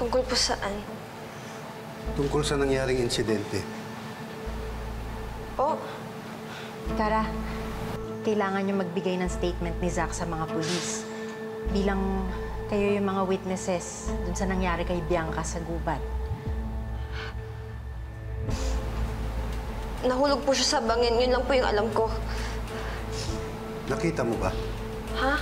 Tungkol po saan? Tungkol sa nangyaring insidente. Po? Tara, kailangan niyo magbigay ng statement ni Zach sa mga pulis. Bilang kayo yung mga witnesses dun sa nangyari kay Bianca sa gubat. Nahulog po siya sa bangin. Yun lang po yung alam ko. Nakita mo ba? Ha?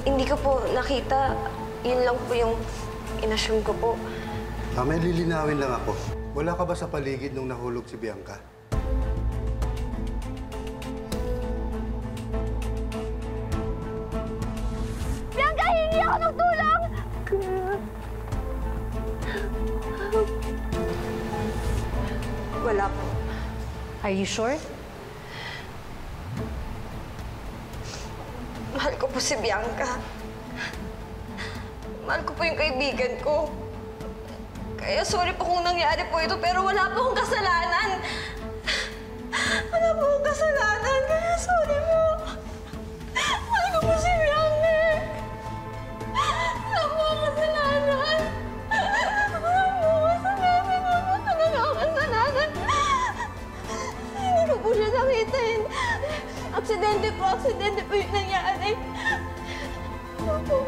Hindi ko po nakita. Yun lang po yung inassume ko po. May lilinawin lang ako. Wala ka ba sa paligid nung nahulog si Bianca? Bianca, hingi ako ng tulong! Wala po. Are you sure? Mahal ko po si Bianca. Mahal ko po yung kaibigan ko. Kaya sorry po kung nangyari po ito, pero wala po akong kasalanan. Wala po akong kasalanan, kaya sorry po. Mahal ko po si Bianca. Wala po akong kasalanan. Wala po akong kasalanan. Wala po talaga akong kasalanan. Hindi ko po siya nakitain. Aksidente po yung nangyari. Wala po.